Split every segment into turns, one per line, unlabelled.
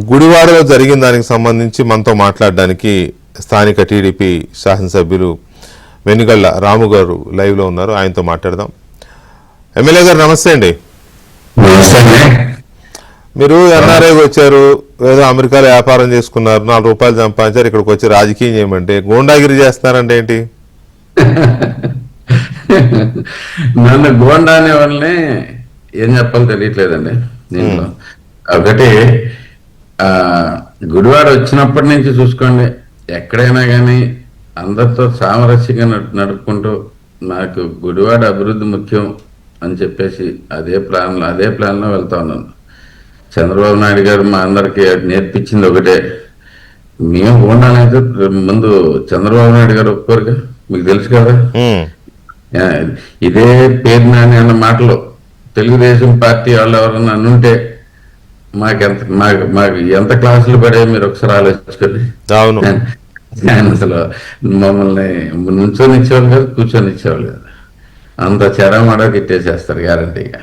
గుడివాడలో జరిగిన దానికి సంబంధించి మనతో మాట్లాడడానికి స్థానిక టీడీపీ శాసనసభ్యులు వెనుగళ్ల రాము గారు లైవ్లో ఉన్నారు. ఆయనతో మాట్లాడదాం. ఎమ్మెల్యే గారు నమస్తే అండి. మీరు ఎన్ఆర్ఐకి వచ్చారు, ఏదో అమెరికాలో వ్యాపారం చేసుకున్నారు, 4 రూపాయలు సంపాదించారు, ఇక్కడికి వచ్చి రాజకీయం చేయమంటే గోండాగిరి చేస్తున్నారంటే ఏంటి?
నన్ను గోండా అనే వాళ్ళని ఏం చెప్పాలో తెలియట్లేదండి. దీంట్లో ఒకటి గుడివాడ వచ్చినప్పటి నుంచి చూసుకోండి, ఎక్కడైనా కానీ అందరితో సామరస్యంగా నడుపుకుంటూ నాకు గుడివాడ అభివృద్ధి ముఖ్యం అని చెప్పేసి అదే ప్లాన్లో వెళ్తా ఉన్నాను. చంద్రబాబు నాయుడు గారు మా అందరికి నేర్పించింది ఒకటే, మేము గోండాలైతే ముందు చంద్రబాబు నాయుడు గారు ఒప్పుకోరుగా, మీకు తెలుసు కదా. ఇదే పేరు నాని అన్న మాటలు తెలుగుదేశం పార్టీ వాళ్ళు ఎవరన్నా అనుంటే మాకు ఎంత క్లాసులు పడే మీరు ఒకసారి ఆలోచించుకోండి. ఆయన అసలు మమ్మల్ని నుంచొని ఇచ్చేవాళ్ళు కాదు, కూర్చొని ఇచ్చేవాళ్ళు కాదు. అంత చెరమాడ తిట్టేసేస్తారు గ్యారంటీగా.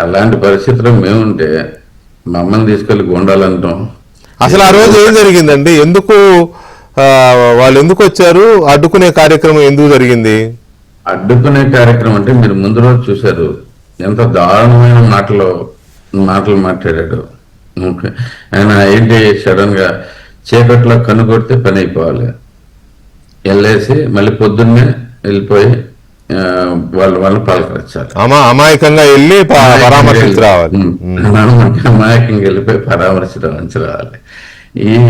అలాంటి పరిస్థితుల్లో మేముంటే మమ్మల్ని తీసుకెళ్లి గుండాలంటాం.
అసలు ఆ రోజు ఏం జరిగిందండి? ఎందుకు వాళ్ళు ఎందుకు వచ్చారు? అడ్డుకునే కార్యక్రమం ఎందుకు జరిగింది?
అడ్డుకునే కార్యక్రమం అంటే మీరు ముందు రోజు చూశారు, ఎంత దారుణమైన మాటలు మాట్లాడాడు. ఆయన ఏంటి, సడన్ గా చీకట్లో కనుగొడితే పని అయిపోవాలి, వెళ్ళేసి మళ్ళీ పొద్దున్నే వెళ్ళిపోయి వాళ్ళని పలకరించాలి,
అమాయకంగా వెళ్ళి పరామర్శించి రావాలి,
అమాయకంగా వెళ్ళిపోయి పరామర్శించి రావాలి.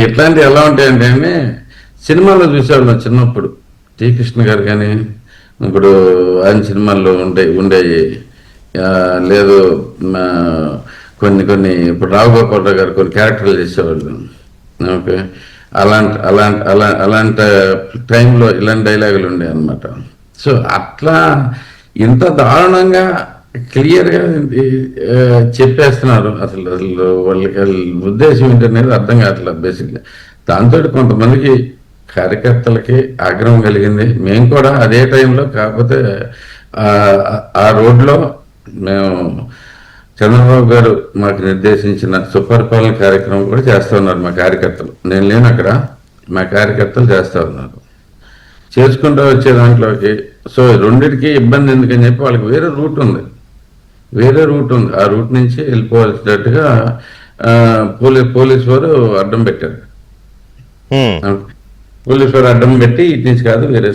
ఇట్లాంటి ఎలా ఉంటాయంటే సినిమాల్లో చూసేవాళ్ళం చిన్నప్పుడు. టి కృష్ణ గారు కానీ ఇప్పుడు ఆయన సినిమాల్లో ఉండేవి లేదు, కొన్ని ఇప్పుడు రావుగోపాలరావు గారు కొన్ని క్యారెక్టర్లు చేసేవాళ్ళు. ఓకే, అలాంటి టైంలో ఇలాంటి డైలాగులు ఉండే అనమాట. సో అట్లా ఇంత దారుణంగా క్లియర్గా చెప్పేస్తున్నారు. అసలు వాళ్ళకి ఉద్దేశం ఏంటనేది అర్థం కావట్లేదు బేసిక్గా. దాంతో కొంతమందికి కార్యకర్తలకి ఆగ్రహం కలిగింది. మేము కూడా అదే టైంలో, కాకపోతే ఆ రోడ్లో మేము చంద్రబాబు గారు మాకు నిర్దేశించిన సుపరిపాలన కార్యక్రమం కూడా చేస్తూ ఉన్నారు మా కార్యకర్తలు. నేను లేను అక్కడ, మా కార్యకర్తలు చేస్తూ ఉన్నారు. చేసుకుంటూ వచ్చే దాంట్లోకి సో రెండింటికి ఇబ్బంది ఎందుకని చెప్పి వాళ్ళకి వేరే రూట్ ఉంది. ఆ రూట్ నుంచి వెళ్ళిపోవాల్సినట్టుగా పోలీసు వారు అడ్డం పెట్టారు. పోలీసు వారు అడ్డం పెట్టి ఇటు నుంచి కాదు వేరే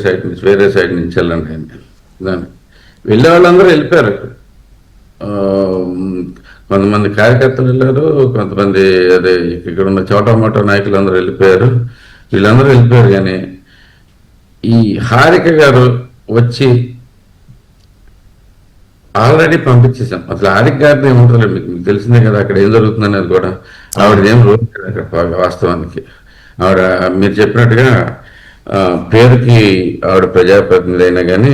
సైడ్ నుంచి వెళ్ళండి అని దాన్ని వెళ్ళే వాళ్ళందరూ వెళ్ళిపోయారు. కొంతమంది కార్యకర్తలు వెళ్ళారు, కొంతమంది అదే ఇక్కడ ఉన్న చోటమోటో నాయకులు అందరూ వెళ్ళిపోయారు. వీళ్ళందరూ వెళ్ళిపోయారు. కానీ ఈ హారిక గారు వచ్చి ఆల్రెడీ పంపించేసాం. అసలు హారిక గారిని ఏముంటుంది మీకు తెలిసిందే కదా, అక్కడ ఏం జరుగుతుందనేది కూడా. ఆవిడదేం రోజు అక్కడ వాస్తవానికి ఆవిడ మీరు చెప్పినట్టుగా పేరుకి ఆవిడ ప్రజాప్రతినిధి అయినా కానీ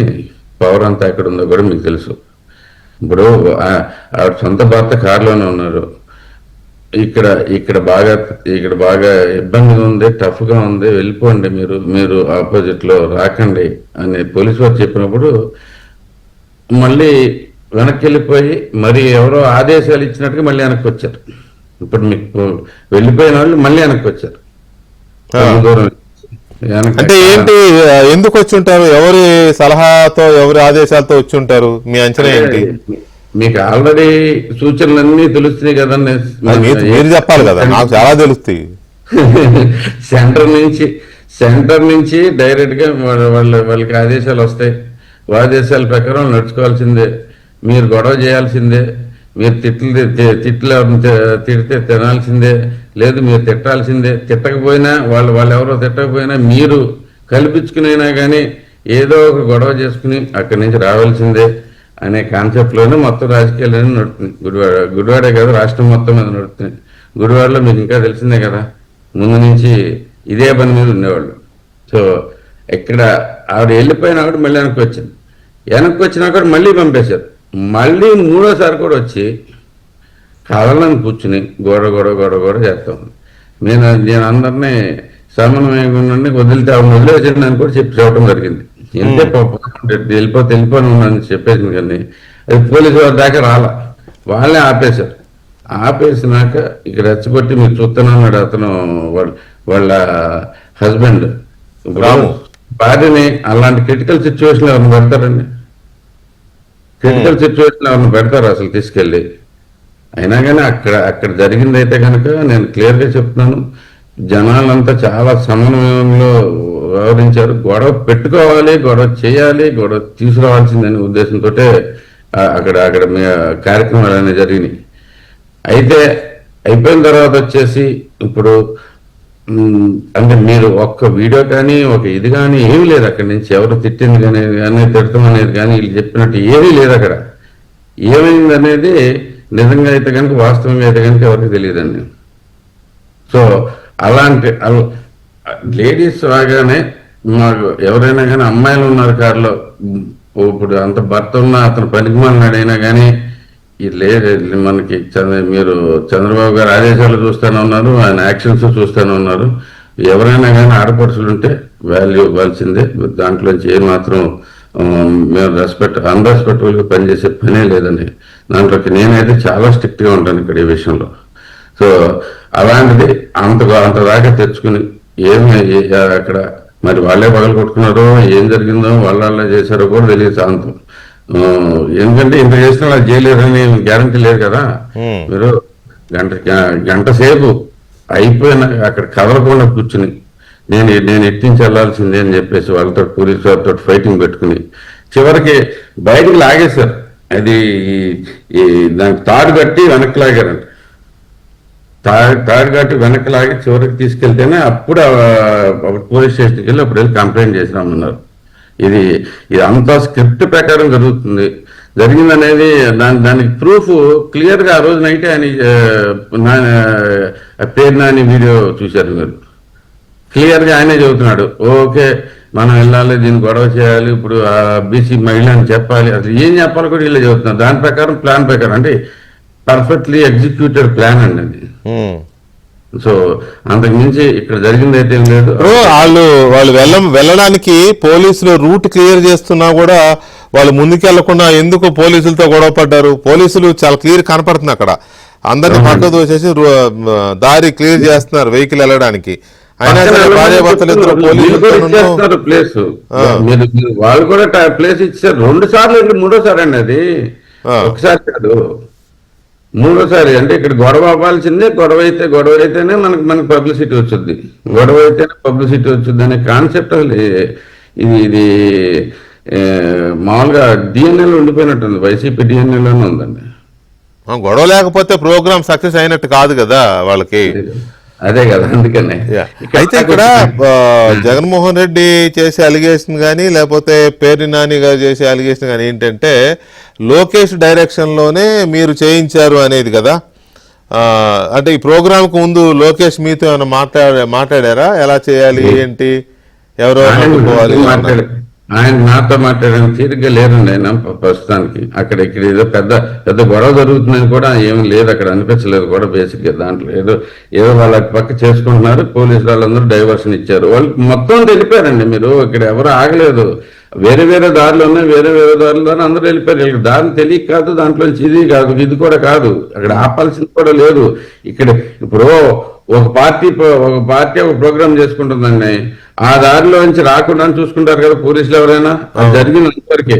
పవర్ అంతా ఎక్కడ ఉందో కూడా మీకు తెలుసు. ఇప్పుడు ఆవిడ సొంత భర్త కారులోనే ఉన్నారు. ఇక్కడ బాగా ఇబ్బందిగా ఉంది, టఫ్గా ఉంది, వెళ్ళిపోండి మీరు ఆపోజిట్లో రాకండి అని పోలీసు వారు చెప్పినప్పుడు మళ్ళీ వెనక్కి వెళ్ళిపోయి మరి ఎవరో ఆదేశాలు ఇచ్చినట్టుగా మళ్ళీ వెనక్కి వచ్చారు. ఇప్పుడు మీకు వెళ్ళిపోయిన వాళ్ళు మళ్ళీ వెనక్కి వచ్చారు.
అంటే ఏంటి, ఎందుకు వచ్చి ఉంటారు? ఎవరి సలహాతో, ఎవరి ఆదేశాలతో వచ్చి ఉంటారు? మీ అంచనా ఏంటి?
మీకు ఆల్రెడీ సూచనలన్నీ తెలుస్తున్నాయి కదండి,
మీరు చెప్పాలి కదా, నాకు చాలా తెలుస్తాయి.
సెంటర్ నుంచి డైరెక్ట్ గా వాళ్ళకి ఆదేశాలు వస్తాయి. ఆదేశాల ప్రకారం నడుచుకోవాల్సిందే, మీరు గొడవ చేయాల్సిందే, మీరు తిడితే తినాల్సిందే, లేదు మీరు తిట్టాల్సిందే, తిట్టకపోయినా వాళ్ళు ఎవరో తిట్టకపోయినా మీరు కల్పించుకునైనా కానీ ఏదో ఒక గొడవ చేసుకుని అక్కడి నుంచి రావాల్సిందే అనే కాన్సెప్ట్లోనే మొత్తం రాజకీయాలన్నీ నడుస్తుంది. గుడివాడే కాదు, రాష్ట్రం మొత్తం మీద నడుస్తుంది. గుడివాడలో మీకు ఇంకా తెలిసిందే కదా, ముందు నుంచి ఇదే పని మీద ఉండేవాళ్ళు. సో ఇక్కడ ఆవిడ వెళ్ళిపోయిన ఆవిడ మళ్ళీ వెనక్కి వచ్చినా కూడా మళ్ళీ పంపేశారు. మళ్ళీ 3వ కూడా వచ్చి కదలని కూర్చుని గోడ చేస్తాం. నేను అందరినీ సమన్వయంగా వదిలితే ఆవిడ వదిలేసాను అని కూడా చెప్పడం జరిగింది. వెళ్ళిపోని ఉన్నాను చెప్పేసింది. కానీ అది పోలీసు వారి దాకా వాళ్ళే ఆపేశారు. ఆపేసినాక ఇక్కడ రెచ్చగొట్టి మీరు చూస్తున్నాడు అతను వాళ్ళ హస్బెండ్
రాము.
భార్యని అలాంటి క్రిటికల్ సిచ్యువేషన్ ఎవరిని పెడతారండి? క్రిటికల్ సిచ్యువేషన్ ఎవరిని పెడతారు అసలు తీసుకెళ్ళి? అయినా కానీ అక్కడ జరిగింది అయితే కనుక నేను క్లియర్గా చెప్తున్నాను, జనాలంతా చాలా సమన్వయంలో వ్యవహరించారు. గొడవ పెట్టుకోవాలి, గొడవ చేయాలి, గొడవ తీసుకురావాల్సిందనే ఉద్దేశంతో అక్కడ కార్యక్రమాలు అనేవి జరిగినాయి. అయితే అయిపోయిన తర్వాత వచ్చేసి ఇప్పుడు అంటే మీరు ఒక్క వీడియో కానీ ఒక ఇది కానీ ఏమీ లేదు అక్కడి నుంచి. ఎవరు తిట్టింది కానీ తిడతాం అనేది కానీ వీళ్ళు చెప్పినట్టు ఏమీ లేదు అక్కడ. ఏమైంది అనేది నిజంగా అయితే కనుక వాస్తవంగా అయితే కనుక ఎవరికి తెలియదండి. సో అలాంటి లేడీస్ రాగానే మాకు ఎవరైనా కానీ అమ్మాయిలు ఉన్నారు కారులో, ఇప్పుడు అంత భర్త ఉన్న అతను పనికిమాలినాడైనా కానీ మనకి మీరు చంద్రబాబు గారు ఆదేశాలు చూస్తూనే ఉన్నారు, ఆయన యాక్షన్స్ చూస్తూనే ఉన్నారు. ఎవరైనా కానీ ఆడపడుచులు ఉంటే వాల్యూ ఇవ్వాల్సిందే. దాంట్లోంచి ఏ మాత్రం మేము అన్రెస్పెక్టబుల్గా పనిచేసే పనే లేదండి. దాంట్లోకి నేనైతే చాలా స్ట్రిక్ట్గా ఉంటాను ఇక్కడ ఈ విషయంలో. సో అలాంటిది అంత దాకా తెచ్చుకుని ఏమి అక్కడ మరి వాళ్ళే పగలు కొట్టుకున్నారో ఏం జరిగిందో వాళ్ళ చేశారో కూడా తెలియదు శాంతం. ఎందుకంటే ఇంత చేసిన అలా చేయలేదని గ్యారంటీ లేదు కదా. మీరు గంట సేపు అయిపోయిన అక్కడ కదలకుండా కూర్చుని నేను ఎట్టించి వెళ్లాల్సిందే అని చెప్పేసి వాళ్ళతో పోలీసు వాళ్ళతో ఫైటింగ్ పెట్టుకుని చివరికి బయటికి లాగేశారు. అది దానికి తాడు కట్టి వెనక్కి లాగారంట. తాడు కట్టి వెనక్కి లాగి చివరికి తీసుకెళ్తేనే అప్పుడు పోలీస్ స్టేషన్కి వెళ్ళి అప్పుడు వెళ్ళి కంప్లైంట్ చేసినామన్నారు. ఇది అంతా స్క్రిప్ట్ ప్రకారం జరుగుతుంది. జరిగిందనేది దానికి ప్రూఫ్ క్లియర్గా ఆ రోజు నైటే ఆయన పేరు నాని వీడియో చూశారు మీరు. క్లియర్గా ఆయనే చెబుతున్నాడు, ఓకే మనం వెళ్ళాలి, దీన్ని గొడవ చేయాలి, ఇప్పుడు ఆ బీసీ మహిళ అని చెప్పాలి. అసలు ఏం చెప్పాలి కూడా వీళ్ళే చెబుతున్నారు. దాని ప్రకారం ప్లాన్ ప్రకారం అంటే పర్ఫెక్ట్లీ ఎగ్జిక్యూటెడ్ ప్లాన్ అండి అది. సో అంతకు మించి ఇక్కడ జరిగింది అయితే ఏం లేదు.
వాళ్ళు వెళ్ళడానికి పోలీసులు రూట్ క్లియర్ చేస్తున్నా కూడా వాళ్ళు ముందుకెళ్లకుండా ఎందుకు పోలీసులతో గొడవ పడ్డారు? పోలీసులు చాలా క్లియర్ కనపడుతుంది అక్కడ. అందరిని పక్క దోసేసి దారి క్లియర్ చేస్తున్నారు వెహికల్ వెళ్ళడానికి. అయినా సరే భార్యాభర్తలు ఇద్దరు పోలీసులు
ప్లేస్ వాళ్ళు కూడా ప్లేస్ ఇచ్చారు. 2 సార్లు అంటే 3వ సారి అండి అది. ఒకసారి కాదు, 3వసారి. అంటే ఇక్కడ గొడవ అవ్వాల్సిందే. గొడవ అయితేనే మనకు పబ్లిసిటీ వచ్చింది. గొడవ అయితేనే పబ్లిసిటీ వచ్చింది అనే కాన్సెప్ట్ అసలు ఇది మామూలుగా డిఎన్ఏలో ఉండిపోయినట్టుంది. వైసీపీ డిఎన్ఏలోనే ఉందండి.
గొడవ లేకపోతే ప్రోగ్రామ్ సక్సెస్ అయినట్టు కాదు కదా వాళ్ళకి.
అదే కదా, అందుకనే.
అయితే ఇక్కడ జగన్మోహన్ రెడ్డి చేసే అలిగేషన్ కానీ లేకపోతే పేర్ని నాని గారు చేసే అలిగేషన్ కానీ ఏంటంటే లోకేష్ డైరెక్షన్లోనే మీరు చేయించారు అనేది కదా. అంటే ఈ ప్రోగ్రాంకు ముందు లోకేష్ మీతో ఏమైనా మాట్లాడారా? ఎలా చేయాలి, ఏంటి, ఎవరో
ఆయన నాతో మాట్లాడడం తీరిగ్గా లేరండి. ఆయన ప్రస్తుతానికి ఇక్కడ ఏదో పెద్ద గొడవ జరుగుతుందని కూడా ఏమి లేదు అక్కడ, అనిపించలేదు కూడా. బేసిక్గా దాంట్లో ఏదో వాళ్ళ పక్క చేసుకుంటున్నారు. పోలీసు వాళ్ళందరూ డైవర్షన్ ఇచ్చారు. వాళ్ళు మొత్తం వెళ్ళిపోయారండి. మీరు ఇక్కడ ఎవరు ఆగలేదు. వేరే దారులు ఉన్నాయి, వేరే దారులు అందరూ వెళ్ళిపోయారు. దారిని తెలియక కాదు, దాంట్లోంచి ఇది కూడా కాదు. అక్కడ ఆపాల్సింది కూడా లేదు. ఇక్కడ ఇప్పుడు ఒక పార్టీ ఒక ప్రోగ్రామ్ చేసుకుంటుందండి, ఆ దారిలో నుంచి రాకుండా చూసుకుంటారు కదా పోలీసులు ఎవరైనా. అది జరిగిన అంతవరకే.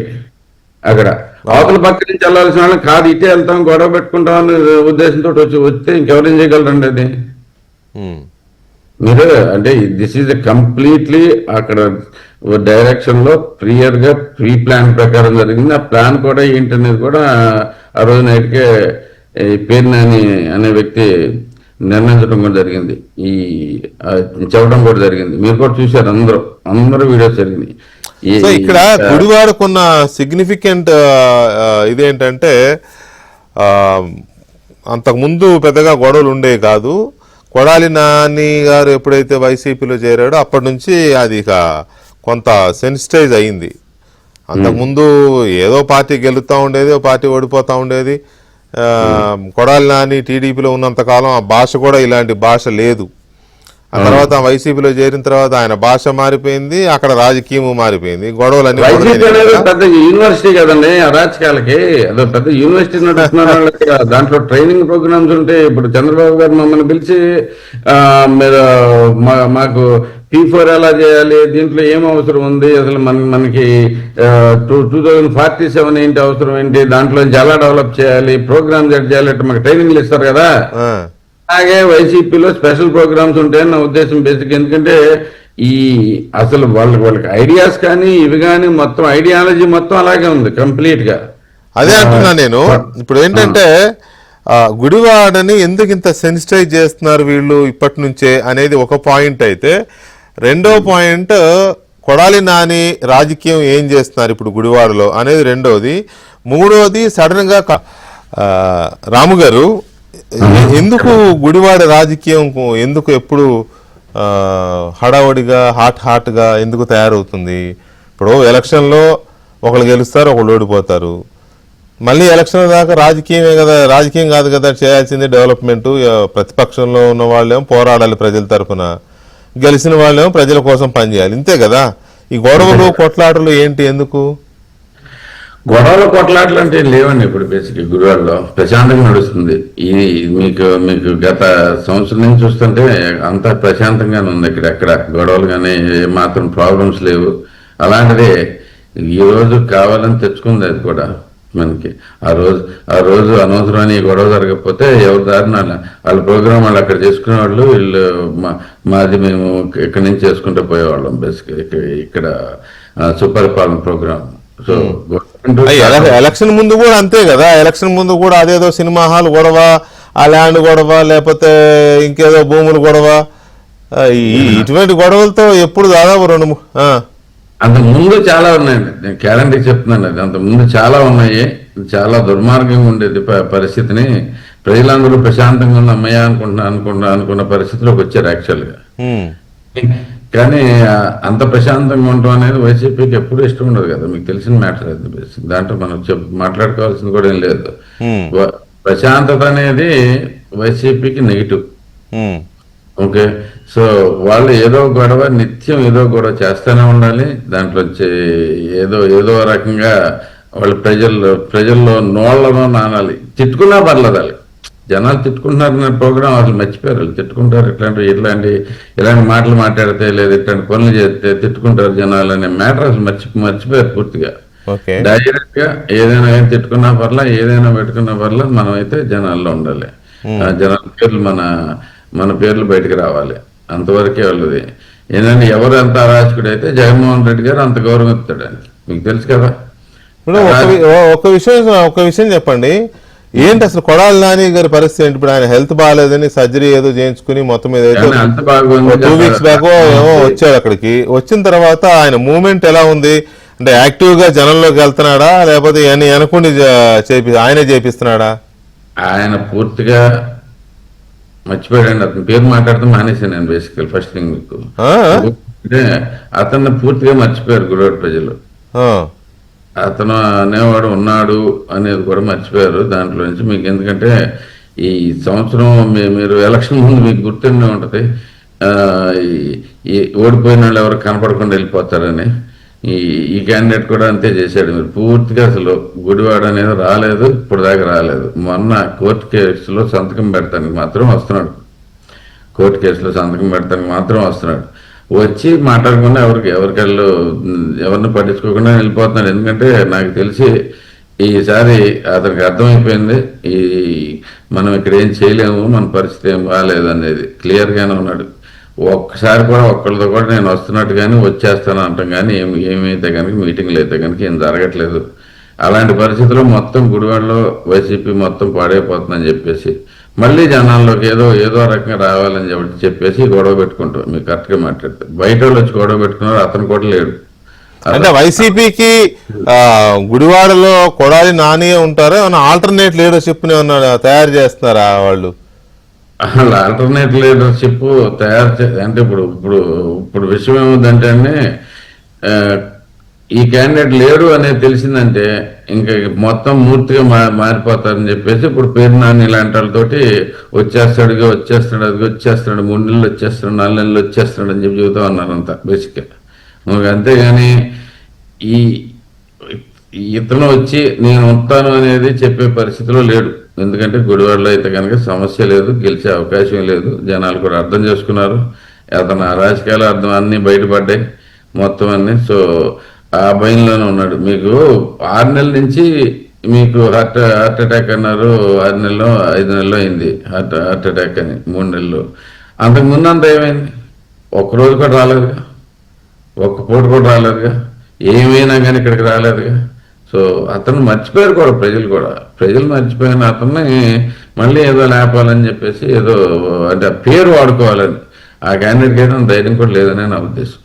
అక్కడ అవతల పక్క నుంచి వెళ్ళాల్సిన వాళ్ళని కాదు, ఇటే వెళ్తాం గొడవ పెట్టుకుంటాం అనే ఉద్దేశంతో వస్తే ఇంకెవరేం చేయగలరండి అది. మీరు అంటే దిస్ ఈజ్ కంప్లీట్లీ అక్కడ డైరెక్షన్ లో క్లియర్ గా ప్రీ ప్లాన్ ప్రకారం జరిగింది. ఆ ప్లాన్ కూడా ఏంటనేది కూడా ఆ రోజు నైట్కే పేరు నాని అనే వ్యక్తి నిర్ణయించడం కూడా జరిగింది. చెప్పడం కూడా జరిగింది. మీరు కూడా చూశారు, అందరూ వీడియోస్ జరిగినాయి.
ఇక్కడ గుడివాడకున్న సిగ్నిఫికెంట్ ఇదేంటంటే అంతకుముందు పెద్దగా గొడవలు ఉండేవి కాదు. కొడాలి నాని గారు ఎప్పుడైతే వైసీపీలో చేరాడో అప్పటి నుంచి అది ఇక కొంత సెన్సిటైజ్ అయింది. అంతకుముందు ఏదో పార్టీ గెలుస్తూ ఉండేది, ఓ పార్టీ ఓడిపోతూ ఉండేది. కొడాలి నాని టీడీపీలో ఉన్నంతకాలం ఆ భాష కూడా ఇలాంటి భాష లేదు. ఆ తర్వాత వైసీపీలో చేరిన తర్వాత ఆయన భాష మారిపోయింది, అక్కడ రాజకీయం మారిపోయింది, గొడవలన్నీ కూడా
వైసీపీ
జరిగాయి
అనేది
కదా.
పెద్ద యూనివర్సిటీ కదండి, అరాచకాలకి అదో పెద్ద యూనివర్సిటీ నడుస్తున్నారు వాళ్ళకి. దాంట్లో ట్రైనింగ్ ప్రోగ్రామ్స్ ఉంటాయి. ఇప్పుడు చంద్రబాబు గారు మమ్మల్ని పిలిచి మీరు మాకు P4 ఎలా చేయాలి, దీంట్లో ఏం అవసరం ఉంది, అసలు మనకి 2047 ఏంటి అవసరం ఏంటి, దాంట్లో ఎలా డెవలప్ చేయాలి, ప్రోగ్రామ్స్ ఎడ్ చేయాలి అంటే మాకు ట్రైనింగ్లు ఇస్తారు కదా.
ఆ,
అలాగే వైసీపీలో స్పెషల్ ప్రోగ్రామ్స్ ఉంటాయని నా ఉద్దేశం బేసిక్. ఎందుకంటే ఈ అసలు వాళ్ళకి ఐడియాస్ కానీ ఇవి కానీ మొత్తం ఐడియాలజీ మొత్తం అలాగే ఉంది కంప్లీట్ గా.
అదే అంటున్నా నేను. ఇప్పుడు ఏంటంటే గుడివాడని ఎందుకు ఇంత సెన్సిటైజ్ చేస్తున్నారు వీళ్ళు ఇప్పటి నుంచే అనేది ఒక పాయింట్ అయితే, రెండో పాయింట్ కొడాలి నాని రాజకీయం ఏం చేస్తున్నారు ఇప్పుడు గుడివాడలో అనేది రెండోది. మూడోది సడన్ గా రాము గారు ఎందుకు గుడివాడ రాజకీయం ఎందుకు ఎప్పుడు హడావడిగా హాట్గా ఎందుకు తయారవుతుంది? ఇప్పుడు ఎలక్షన్లో ఒకళ్ళు గెలుస్తారు, ఒకళ్ళు ఓడిపోతారు. మళ్ళీ ఎలక్షన్ దాకా రాజకీయమే కదా, రాజకీయం కాదు కదా చేయాల్సింది, డెవలప్మెంట్. ప్రతిపక్షంలో ఉన్న వాళ్ళేమో పోరాడాలి ప్రజల తరఫున, గెలిచిన వాళ్ళేమో ప్రజల కోసం పనిచేయాలి, ఇంతే కదా. ఈ గొడవలు కొట్లాటలు ఏంటి, ఎందుకు?
గొడవల కొట్లాటలు అంటే లేవండి ఇప్పుడు బేసిక్. గుడివాడలో ప్రశాంతంగా నడుస్తుంది. ఇది మీకు మీకు గత సంవత్సరం నుంచి చూస్తుంటే అంతా ప్రశాంతంగానే ఉంది. ఎక్కడ గొడవలు కానీ మాత్రం ప్రాబ్లమ్స్ లేవు. అలాంటిదే ఈ రోజు కావాలని తెచ్చుకుంది అది కూడా మనకి. ఆ రోజు అనవసరమైన గొడవ జరగకపోతే ఎవరి దారిన వాళ్ళ ప్రోగ్రామ్ వాళ్ళు అక్కడ చేసుకునే వాళ్ళు, వీళ్ళు మాది మేము ఇక్కడి నుంచి చేసుకుంటూ పోయేవాళ్ళం బేసిక్. ఇక్కడ సుపరిపాలన ప్రోగ్రామ్. సో
ఎలక్షన్ ముందు కూడా అంతే కదా. ఎలక్షన్ ముందు కూడా అదేదో సినిమా హాల్ గొడవ, ఆ ల్యాండ్ గొడవ, లేకపోతే ఇంకేదో భూములు గొడవ, ఇటువంటి గొడవలతో ఎప్పుడు దాదాపు
అంత ముందు చాలా ఉన్నాయండి. నేను గ్యారంటీ చెప్తున్నాను, అది అంత ముందు చాలా ఉన్నాయి. చాలా దుర్మార్గంగా ఉండేది పరిస్థితిని. ప్రజలందరూ ప్రశాంతంగా ఉన్న అమ్మయ్య అనుకున్న పరిస్థితిలోకి వచ్చారు యాక్చువల్గా. కానీ అంత ప్రశాంతంగా ఉండటం అనేది వైసీపీకి ఎప్పుడు ఇష్టం ఉండదు కదా, మీకు తెలిసిన మ్యాటర్ అది. దాంట్లో మనం మాట్లాడుకోవాల్సింది కూడా ఏం లేదు. ప్రశాంతత అనేది వైసీపీకి నెగిటివ్. ఓకే, సో వాళ్ళు ఏదో గొడవ, నిత్యం ఏదో గొడవ చేస్తూనే ఉండాలి. దాంట్లో ఏదో రకంగా వాళ్ళు ప్రజల్లో నోళ్లలో నానాలి. తిట్టుకున్నా పర్లేదు, వాళ్ళు జనాలు తిట్టుకుంటున్నారనే ప్రోగ్రాం అసలు మర్చిపోయారు. వాళ్ళు తిట్టుకుంటారు, ఇలాంటి మాటలు మాట్లాడితే లేదా ఇట్లాంటి పనులు చేస్తే తిట్టుకుంటారు జనాలు అనే మ్యాటర్ అసలు మర్చిపోయారు పూర్తిగా. డైరెక్ట్ గా ఏదైనా తిట్టుకున్నా పర్లా, ఏదైనా పెట్టుకున్నా పర్లా, మనం అయితే జనాల్లో ఉండాలి. జనాల పేర్లు మన పేర్లు బయటకు రావాలి, అంతవరకే వాళ్ళది. ఏంటంటే ఎవరు ఎంత అరాచకుడు అయితే జగన్మోహన్ రెడ్డి గారు అంత గౌరవం ఇస్తాడు ఆయనకి, మీకు తెలుసు కదా.
ఇప్పుడు ఒక విషయం చెప్పండి, ఏంటి అసలు కొడాలి నాని గారి పరిస్థితి ఏంటి? ఇప్పుడు ఆయన హెల్త్ బాగాలేదని సర్జరీ ఏదో చేయించుకుని మొత్తం మీద 2 వీక్స్ బ్యాక్ ఏమో వచ్చాడు. అక్కడికి వచ్చిన తర్వాత ఆయన మూవ్మెంట్ ఎలా ఉంది అంటే, యాక్టివ్ గా జనంలోకి వెళ్తున్నాడా, లేకపోతే అనుకుని ఆయనే చేపిస్తున్నాడా?
ఆయన పూర్తిగా మర్చిపోయాడండి. అతని పేరు మాట్లాడుతూ మానేశాను నేను బేసికల్ ఫస్ట్ థింగ్. మీకు అంటే అతన్ని పూర్తిగా మర్చిపోయారు గుడివాడ ప్రజలు. అతను అనేవాడు ఉన్నాడు అనేది కూడా మర్చిపోయారు దాంట్లో నుంచి. మీకు ఎందుకంటే ఈ సంవత్సరం మీరు ఎలక్షన్ ముందు మీకు గుర్తుండే ఉంటుంది, ఈ ఓడిపోయిన వాళ్ళు ఎవరు కనపడకుండా వెళ్ళిపోతారని. ఈ క్యాండిడేట్ కూడా అంతే చేశాడు. మీరు పూర్తిగా అసలు గుడివాడ అనేది రాలేదు, ఇప్పుడు దాకా రాలేదు. మొన్న కోర్టు కేసులో సంతకం పెడతానికి మాత్రం వస్తున్నాడు. కోర్టు కేసులో సంతకం పెడతానికి మాత్రం వస్తున్నాడు. వచ్చి మాట్లాడకుండా ఎవరికెళ్ళు ఎవరిని పట్టించుకోకుండా వెళ్ళిపోతున్నాడు. ఎందుకంటే నాకు తెలిసి ఈసారి అతనికి అర్థమైపోయింది, మనం ఇక్కడ ఏం చేయలేము, మన పరిస్థితి ఏం బాగాలేదు అనేది క్లియర్గానే ఉన్నాడు. ఒక్కసారి కూడా ఒక్కళ్ళతో కూడా నేను వస్తున్నట్టు కానీ వచ్చేస్తాను అంటాం కానీ ఏమైతే కనుక మీటింగ్లు అయితే కనుక ఏం జరగట్లేదు. అలాంటి పరిస్థితుల్లో మొత్తం గుడివాడలో వైసీపీ మొత్తం పాడైపోతుందని చెప్పేసి మళ్ళీ జనాల్లోకి ఏదో రకంగా రావాలని చెప్పేసి గొడవ పెట్టుకుంటాం. మీకు కరెక్ట్గా మాట్లాడితే బయట వాళ్ళు వచ్చి గొడవ పెట్టుకున్నారు, అతను కూడా లేడు.
అంటే వైసీపీకి గుడివాడలో కొడాలి నాని ఉంటారా, ఆల్టర్నేట్ లీడర్షిప్ తయారు చేస్తున్నారా వాళ్ళు?
ఆల్టర్నేట్ లీడర్షిప్ తయారు అంటే ఇప్పుడు విషయం ఏముందంటే ఈ క్యాండిడేట్ లేడు అనేది తెలిసిందంటే ఇంకా మొత్తం మూర్తిగా మారిపోతారని చెప్పేసి ఇప్పుడు పేరు నాని ఇలాంటి వాళ్ళతోటి వచ్చేస్తాడు 3 నెలలు వచ్చేస్తాడు 4 నెలలు వచ్చేస్తాడు అని చెప్పి చెబుతా ఉన్నారంతా బేసిక్గా. అంతేగాని ఈ ఇతను వచ్చి నేను వస్తాను అనేది చెప్పే పరిస్థితిలో లేడు. ఎందుకంటే గుడివాడలో అయితే కనుక సమస్య లేదు, గెలిచే అవకాశం లేదు, జనాలు కూడా అర్థం చేసుకున్నారు, అతను రాజకీయాలు అన్నీ బయటపడ్డాయి మొత్తం అన్ని. సో ఆ భయంలోనే ఉన్నాడు. మీకు 6 నెలల నుంచి మీకు హార్ట్ అటాక్ అన్నారు, 6 నెలలో 5 నెలల్లో అయింది హార్ట్ అటాక్ అని, 3 నెలలు. అంతకు ముందు అంత ఏమైంది? ఒక్కరోజు కూడా రాలేదుగా, ఒక్క పూట కూడా రాలేదుగా, ఏమైనా కానీ ఇక్కడికి రాలేదుగా. సో అతను మర్చిపోయారు కూడా, ప్రజలు మర్చిపోయిన అతన్ని మళ్ళీ ఏదో లేపాలని చెప్పేసి ఏదో అంటే పేరు వాడుకోవాలని ఆ క్యాండిడేట్కి అయితే ధైర్యం కూడా లేదని నా ఉద్దేశం.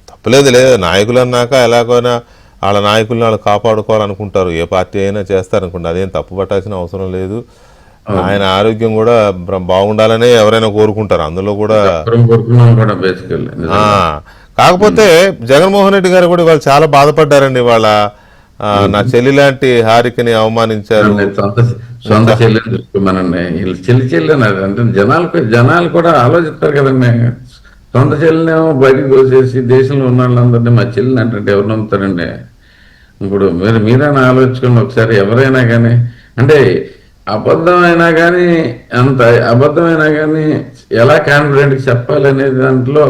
తప్పలేదు, నాయకులు అన్నాక ఎలాగైనా వాళ్ళ నాయకుల్ని వాళ్ళు కాపాడుకోవాలనుకుంటారు, ఏ పార్టీ అయినా చేస్తారనుకుంటా, అదేం తప్పు పట్టాల్సిన అవసరం లేదు. ఆయన ఆరోగ్యం కూడా బాగుండాలనే ఎవరైనా కోరుకుంటారు, అందులో కూడా. కాకపోతే జగన్మోహన్ రెడ్డి గారు కూడా వాళ్ళు చాలా బాధపడ్డారండి. వాళ్ళ నా చెల్లి లాంటి హారికని అవమానించారు.
సొంత చెల్లిని చూసుకోమనండి, చెల్లి అంటే జనాలు కూడా ఆలోచిస్తారు కదండి. సొంత చెల్లినేమో బయటకు తోసేసి దేశంలో ఉన్న వాళ్ళందరినీ మా చెల్లిని అంటే ఎవరు నమ్ముతారండి? ఇప్పుడు మీరైనా ఆలోచించుకోండి ఒకసారి. ఎవరైనా కానీ అంటే అబద్ధమైనా కానీ ఎలా కాన్ఫిడెంట్గా చెప్పాలనేది దాంట్లో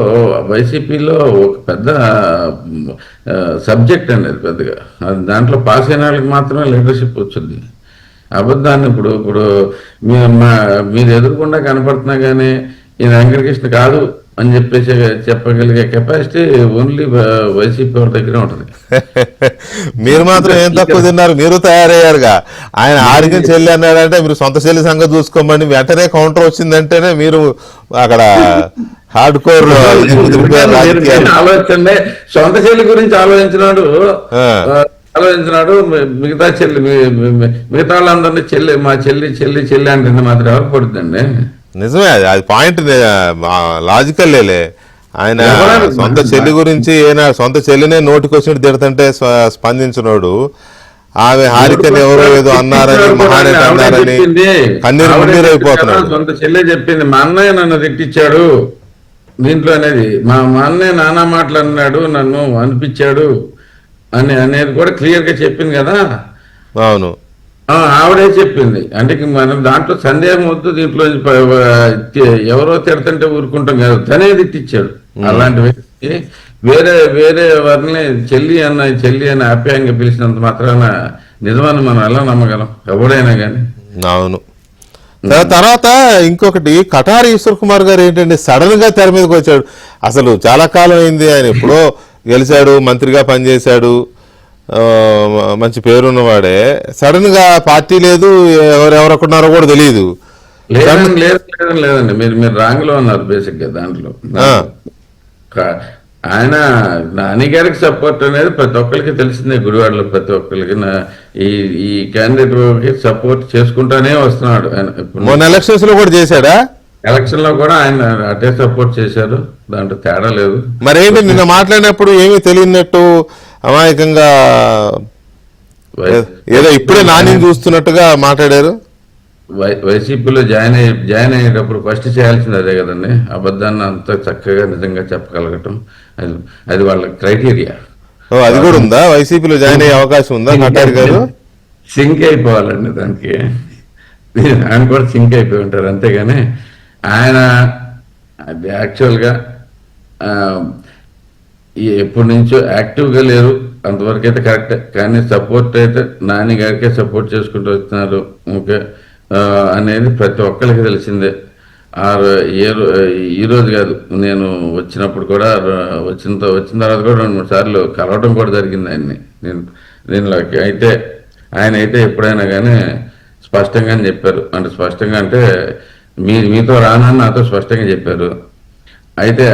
వైసీపీలో ఒక పెద్ద సబ్జెక్ట్ అనేది పెద్దగా. దాంట్లో పాస్ అయిన వాళ్ళకి మాత్రమే లీడర్షిప్ వచ్చింది. అబద్ధాన్ని ఇప్పుడు మీరు ఎదురుకుండా కనపడుతున్నా కానీ ఈయన వెంకటకృష్ణ కాదు అని చెప్పేసి చెప్పగలిగే కెపాసిటీ ఓన్లీ వైసీపీ వారి దగ్గర ఉంటుంది.
మీరు మాత్రం ఏం తక్కువ తిన్నారు, మీరు తయారయ్యారుగా. ఆయన ఆరోగ్యం చెల్లి అన్నాడంటే మీరు సొంత చెల్లి సంగతి చూసుకోమని వెంటనే కౌంటర్ వచ్చిందంటేనే మీరు అక్కడ హార్డ్ కోర్
ఆలోచండి. సొంత చెల్లి గురించి ఆలోచించినాడు, మిగతా వాళ్ళందరినీ మా చెల్లి అంటే మాత్రం ఎవరు పడుతుందండి?
నిజమే, అది పాయింట్ లాజికల్ లేలే. ఆయన సొంత చెల్లి గురించి సొంత చెల్లినే నోటికి వచ్చినట్టు తిడుతుంటే స్పందించినోడు, ఆమె హారికని ఎవరో ఏదో అన్నారని మహానేత అన్నారని కన్నీరు మున్నీరు అయిపోతున్నాడు.
సొంత చెల్లె చెప్పింది, మా అన్నయ్య నన్ను తిట్టించాడు దీంట్లో అనేది, మా అన్నయ్య నానా మాటలు అన్నాడు, నన్ను అనిపించాడు అనేది కూడా క్లియర్ గా చెప్పింది కదా.
అవును,
ఆవిడే చెప్పింది. అంటే మనం దాంట్లో సందేహం వద్దు. దీంట్లో ఎవరో తిడతంటే ఊరుకుంటాం కదా, తనే తిట్టించాడు. అలాంటి వ్యక్తి వేరే వారిని చెల్లి అని ఆప్యాయంగా పిలిచినంత మాత్రాన నిజమని మనం ఎలా నమ్మగలం ఎవడైనా కానీ?
అవును. తర్వాత ఇంకొకటి, కటారి ఈశ్వర్ కుమార్ గారు ఏంటంటే సడన్ గా తెర మీదకి వచ్చాడు. అసలు చాలా కాలం అయింది, ఆయన ఎప్పుడో గెలిచాడు, మంత్రిగా పనిచేశాడు, మంచి పేరున్నవాడే. సడన్ గా పార్టీ లేదు, ఎవరెవరకున్నారో కూడా తెలియదు.
లేదండి, మీరు రాంగ్ లో ఉన్నారు బేసిక్ గా. దాంట్లో ఆయన నాని గారికి సపోర్ట్ అనేది ప్రతి ఒక్కరికి తెలిసిందే. గుడివాడలో ప్రతి ఒక్కరికి ఈ క్యాండిడేట్ కి సపోర్ట్ చేసుకుంటానే వస్తున్నాడు.
మొన్న ఎలక్షన్స్ లో కూడా చేశాడా?
ఎలక్షన్ లో కూడా ఆయన అటే సపోర్ట్ చేశారు, దాంట్లో తేడా లేదు.
మరేంటి నిన్న మాట్లాడినప్పుడు ఏమీ తెలియనట్టు అమాయకంగా ఏదో ఇప్పుడే నాని చూస్తున్నట్టుగా మాట్లాడారు.
వైసీపీలో జాయిన్ అయ్యేటప్పుడు ఫస్ట్ చేయాల్సింది అదే కదండి, అబద్ధాన్ని అంత చక్కగా నిజంగా చెప్పగలగటం. అది వాళ్ళ క్రైటీరియా.
అది కూడా ఉందా? వైసీపీలో జాయిన్ అయ్యే అవకాశం ఉందా కటారి గారు?
సింక్ అయిపోవాలండి దానికి, ఆయన కూడా సింక్ అయిపోయి ఉంటారు. అంతేగాని ఆయన యాక్చువల్గా ఎప్పటి నుంచో యాక్టివ్గా లేరు, అంతవరకు అయితే కరెక్ట్. కానీ సపోర్ట్ అయితే నాని గారికే సపోర్ట్ చేసుకుంటూ వస్తున్నారు ఓకే అనేది ప్రతి ఒక్కరికి తెలిసిందే. ఈ రోజు కాదు, నేను వచ్చినప్పుడు కూడా వచ్చిన తర్వాత కూడా 2-3 సార్లు కలవటం కూడా జరిగింది ఆయన్ని దీనిలోకి. ఆయన అయితే ఎప్పుడైనా కానీ స్పష్టంగానే చెప్పారు. అంటే స్పష్టంగా అంటే మీతో రానని నాతో స్పష్టంగా చెప్పారు. అయితే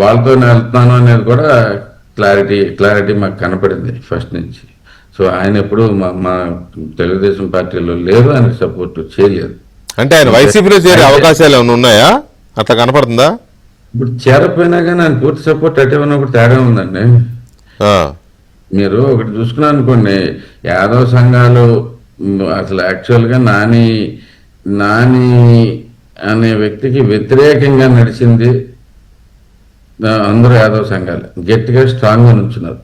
వాళ్ళతో వెళ్తున్నాను అనేది కూడా క్లారిటీ మాకు కనపడింది ఫస్ట్ నుంచి. సో ఆయన ఎప్పుడు మా తెలుగుదేశం పార్టీలో లేరు, ఆయనకు సపోర్ట్ చేయలేదు.
అంటే ఆయన వైసీపీలో చేరే అవకాశాలు ఏమైనా ఉన్నాయా? అట్లా కనపడుతుందా?
ఇప్పుడు చేరపోయినా కానీ ఆయన పూర్తి సపోర్ట్ అటే ఉన్నప్పుడు తేడా ఉందండి. మీరు ఒకటి చూసుకున్నా అనుకోండి, యాదవ సంఘాలు అసలు యాక్చువల్గా నాని అనే వ్యక్తికి వ్యతిరేకంగా నడిచింది అందరూ యాదవ సంఘాలు గట్టిగా స్ట్రాంగ్ గా నుంచున్నారు.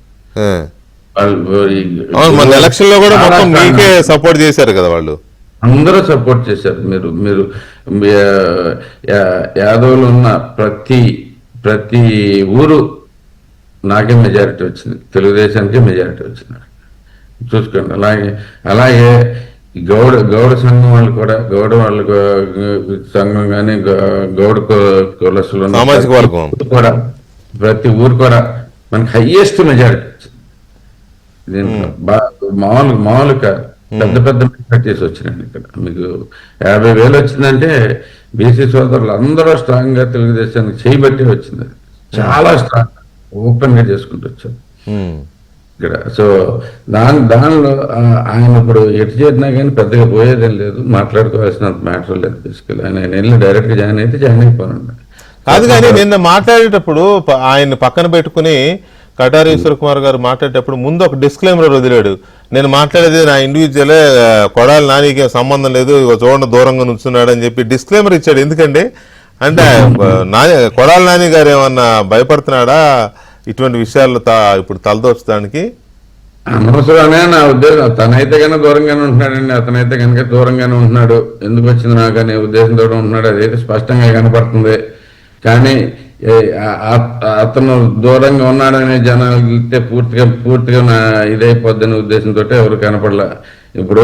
మన ఎలక్షన్ లో కూడా మొత్తం మీకే సపోర్ట్ చేశారు కదా వాళ్ళు,
అందరూ సపోర్ట్ చేశారు. మీరు యాదవులు ఉన్న ప్రతి ఊరు నాకే మెజారిటీ వచ్చింది, తెలుగుదేశానికే మెజారిటీ వచ్చింది చూసుకోండి. అలాగే గౌడ సంఘం వాళ్ళు కూడా, గౌడ వాళ్ళ సంఘం కానీ గౌడ కులస్తులు
సామాజిక వర్గం
కూడా ప్రతి ఊరు కూడా మనకి హైయెస్ట్ మెజారిటీ వచ్చింది. దీంట్లో మామూలు కాదు, పెద్ద మెజారిటీస్ వచ్చినాయండి. ఇక్కడ మీకు 50,000 వచ్చిందంటే బీసీ సోదరులు అందరూ స్ట్రాంగ్ గా తెలుగుదేశానికి చేయబట్టి వచ్చింది. చాలా స్ట్రాంగ్ ఓపెన్ గా చేసుకుంటూ వచ్చారు ఇక్కడ. సో దానిలో ఆయన ఇప్పుడు ఎటు చేసినా కానీ పెద్దగా పోయేదేం లేదు, మాట్లాడుకోవాల్సినంత మ్యాటర్ లేదు. తీసుకెళ్ళి ఆయన వెళ్ళి డైరెక్ట్ గా జాయిన్ అయిపోనండి.
కాదు కానీ నిన్న మాట్లాడేటప్పుడు ఆయన పక్కన పెట్టుకుని కటారి ఈశ్వర్ కుమార్ గారు మాట్లాడేటప్పుడు ముందు ఒక డిస్క్లైమర్ వదిలాడు. నేను మాట్లాడేది నా ఇండివిజువలే, కొడాలి నానికి సంబంధం లేదు, చూడండి దూరంగా నుంచున్నాడు అని చెప్పి డిస్క్లైమర్ ఇచ్చాడు. ఎందుకండి అంటే కొడాలి నాని గారు ఏమన్నా భయపడుతున్నాడా ఇటువంటి విషయాల్లో ఇప్పుడు తలదోచడానికి?
అనవసరమే నా ఉద్దేశం. తనైతే కనుక దూరంగానే ఉంటున్నాడండి, అతనైతే కనుక దూరంగానే ఉంటున్నాడు. ఎందుకు వచ్చింది నాకు అనే ఉద్దేశంతో ఉంటున్నాడు, అదైతే స్పష్టంగా కనపడుతుంది. కానీ అతను దూరంగా ఉన్నాడనే జనాలతో పూర్తిగా ఇదైపోద్దనే ఉద్దేశంతో ఎవరు కనపడలే. ఇప్పుడు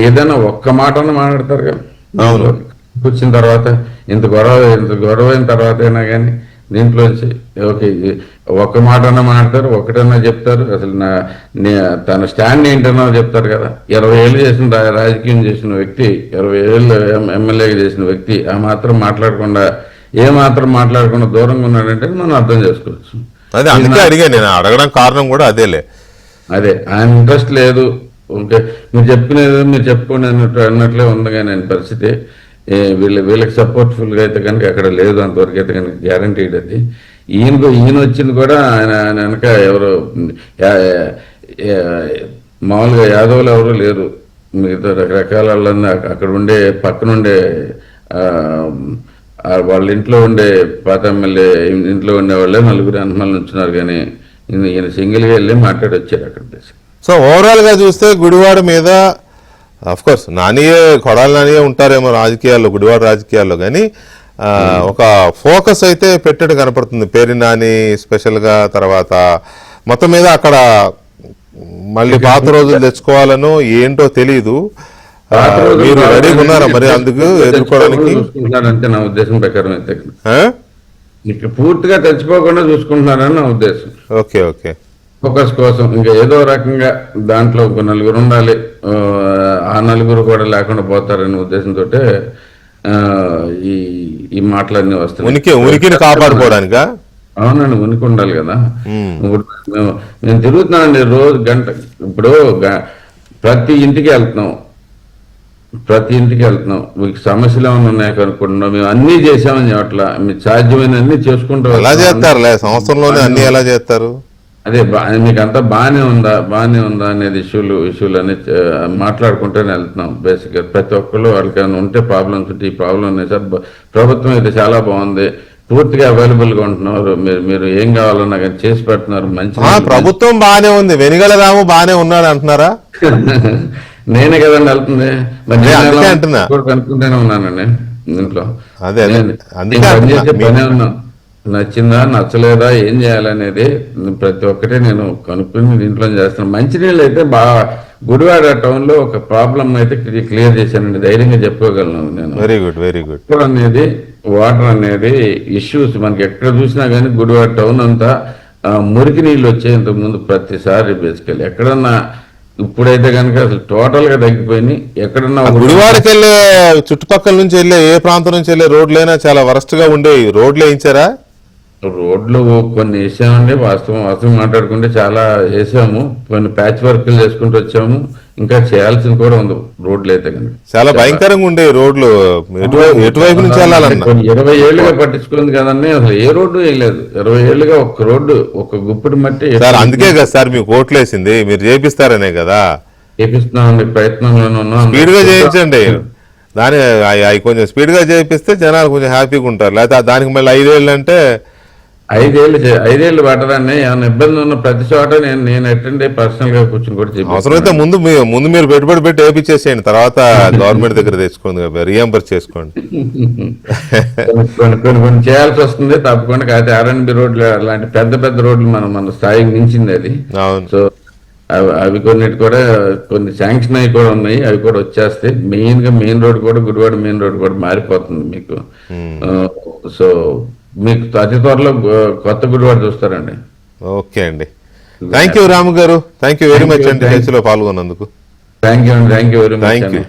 ఏదైనా ఒక్క మాటను మాట్లాడతారు కదా వచ్చిన తర్వాత, ఇంత గొడవ అయిన తర్వాత అయినా కానీ దీంట్లోంచి ఓకే ఒక్క మాటన్నా మాట్లాడతారు, ఒకటన్నా చెప్తారు. అసలు తన స్టాండ్ ఏంటన్నా చెప్తారు కదా. 20 ఏళ్ళు చేసిన రాజకీయం చేసిన వ్యక్తి, 20 ఏళ్ళు ఎమ్మెల్యేగా చేసిన వ్యక్తి ఆ మాత్రం మాట్లాడకుండా దూరంగా ఉన్నాడంటే మనం అర్థం చేసుకోవచ్చు.
అదే అందుకే అడిగా, నేను అడగడం కారణం కూడా అదేలే.
అదే ఆయన ఇంట్రెస్ట్ లేదు. ఓకే మీరు చెప్పినది మీరు చెప్పుకోండి అన్నట్లే ఉంది. కానీ ఆయన పరిస్థితి వీళ్ళకి సపోర్ట్ఫుల్ గా అయితే కనుక అక్కడ లేదు, అంతవరకు అయితే కనుక గ్యారంటీడ్. అది ఈయన వచ్చింది కూడా ఆయన వెనక ఎవరు మామూలుగా యాదవులు ఎవరు లేరు, మిగతా రకరకాల వాళ్ళని అక్కడ ఉండే పక్కనుండే వాళ్ళ ఇంట్లో ఉండే పాత ఎమ్మెల్యే ఇంట్లో ఉండే వాళ్ళే 4 అనుమానాలు ఉంచున్నారు. కానీ ఈయన సింగిల్గా వెళ్ళి మాట్లాడి వచ్చారు అక్కడ.
సో ఓవరాల్ గా చూస్తే గుడివాడ మీద అఫ్ కోర్స్ కొడాలి నానియే ఉంటారేమో రాజకీయాల్లో, గుడివాడ రాజకీయాల్లో, కానీ ఒక ఫోకస్ అయితే పెట్టడం కనపడుతుంది పేరు నాని స్పెషల్ గా. తర్వాత మొత్తం మీద అక్కడ మళ్ళీ పాత రోజులు తెచ్చుకోవాలనో ఏంటో తెలీదు. మీరు రెడీగా ఉన్నారా మరి అందుకు ఎదుర్కోవడానికి?
అంతే నా ఉద్దేశం ప్రకారం అయితే పూర్తిగా తెచ్చిపోకుండా చూసుకుంటున్నారని నా ఉద్దేశం.
ఓకే ఓకే
ఫోకస్ కోసం ఇంకా ఏదో రకంగా దాంట్లో ఒక 4 ఉండాలి, ఆ 4 కూడా లేకుండా పోతారనే ఉద్దేశంతో ఈ మాటలన్నీ వస్తాయి.
ఉనికిని కాపాడుకోవడానికా?
అవునండి, ఉనికి ఉండాలి కదా. ఇప్పుడు మేము తిరుగుతున్నామండి రోజు గంట. ఇప్పుడు ప్రతి ఇంటికి వెళ్తున్నాం, మీకు సమస్యలు ఏమైనా ఉన్నాయి కనుక్కుంటున్నాం. మేము అన్ని చేసామని చెప్పట్లా, మీకు సాధ్యమైన అన్ని చేసుకుంటూ.
ఎలా చేస్తారులే, సంవత్సరంలోనే అన్ని ఎలా చేస్తారు?
అదే మీకు అంతా బాగానే ఉందా అనేది ఇష్యూలు అనేది మాట్లాడుకుంటూనే వెళ్తున్నాం. బేసిక్గా ప్రతి ఒక్కళ్ళు వాళ్ళకి ఏమైనా ఉంటే ప్రాబ్లమ్స్ ఉంటే, ఈ ప్రాబ్లం ఉన్నాయి సార్, ప్రభుత్వం అయితే చాలా బాగుంది, పూర్తిగా అవైలబుల్ గా ఉంటున్నారు, మీరు ఏం కావాలన్నా కానీ చేసి పెడుతున్నారు. మంచి
ప్రభుత్వం బాగానే ఉంది, వెనుగల రాము బాగానే ఉన్నాడు అంటున్నారా?
నేనే కదండి వెళ్తుంది,
అంటున్నా
కనుక్కుంటూనే ఉన్నానండి ఇంట్లో.
అదే
పనే ఉన్నాం. నచ్చిందా నచ్చలేదా ఏం చేయాలనేది ప్రతి ఒక్కటే నేను కనుక్కుని దీంట్లో చేస్తాను. మంచినీళ్ళు అయితే బాగా గుడివాడ టౌన్ లో ఒక ప్రాబ్లం అయితే క్లియర్ చేశానండి, ధైర్యంగా చెప్పుకోగలను నేను.
Very good.
వాటర్ అనేది ఇష్యూస్ మనకి ఎక్కడ చూసినా కానీ గుడివాడ టౌన్ అంతా మురికి నీళ్ళు వచ్చే ఇంతకు ముందు ప్రతిసారి బేసికల్ ఎక్కడన్నా. ఇప్పుడైతే కనుక అసలు టోటల్ గా తగ్గిపోయినాయి. ఎక్కడన్నా
గుడివాడకి వెళ్ళే చుట్టుపక్కల నుంచి వెళ్ళే ఏ ప్రాంతం నుంచి వెళ్ళే రోడ్లైనా చాలా వరస్ట్ గా ఉండేవి, రోడ్లు వేయించారా?
రోడ్లు కొన్ని వేసామండి, వాస్తవం మాట్లాడుకుంటే చాలా వేసాము, కొన్ని ప్యాచ్ వర్క్లు చేసుకుంటూ వచ్చాము, ఇంకా చేయాల్సింది కూడా ఉంది రోడ్లు అయితే కనుక.
చాలా భయంకరంగా ఉండే రోడ్లు, ఎటువైపు నుంచి వెళ్ళాలన్నా.
20 ఏళ్ళుగా పట్టించుకుంది కదండి, అసలు ఏ రోడ్డు వేయలేదు. 20 ఏళ్ళుగా ఒక్క రోడ్డు, ఒక గుప్పిడి మట్టి
సార్ అందుకే కదా సార్ మీకు ఓట్లేసింది, మీరు చేపిస్తారనే కదా.
చేపిస్తున్నామండి, ప్రయత్నంలోనే ఉన్నాం.
స్పీడ్ గా చేయించండి, దాని అవి కొంచెం స్పీడ్ గా చేపిస్తే జనాలు కొంచెం హ్యాపీగా ఉంటారు. లేకపోతే దానికి మళ్ళీ 5 ఏళ్ళు అంటే
5 ఏళ్ళు పట్టదండి. ఏమైనా ఇబ్బంది ఉన్న ప్రతి చోట నేను అటెండ్ అయ్యి పర్సనల్ గా కూర్చొని కూడా చెప్పి
అవసరమైతే ముందు మీరు పెట్టుబడి పెట్టి వేపించేసేయండి, తర్వాత గవర్నమెంట్ దగ్గర తెచ్చుకోండి, రియంబర్స్ చేసుకోండి.
కొన్ని చేయాల్సి వస్తుంది తప్పకుండా. కాకపోతే R&B రోడ్లు అలాంటి పెద్ద రోడ్లు మన స్థాయికి మించింది అది.
అవును.
సో అవి కొన్నిటి కూడా కొన్ని శాంక్షన్ అవి కూడా ఉన్నాయి, అవి కూడా వచ్చేస్తాయి. మెయిన్ రోడ్ కూడా, గుడివాడ మెయిన్ రోడ్ కూడా మారిపోతుంది మీకు. సో మీకు అతి త్వరలో కొత్త గుడివాడ చూస్తారండి.
ఓకే అండి, థ్యాంక్ యూ రాము గారు, థ్యాంక్ యూ వెరీ మచ్ అండి చర్చలో పాల్గొన్నందుకు.
Thank you very much.
Thank you.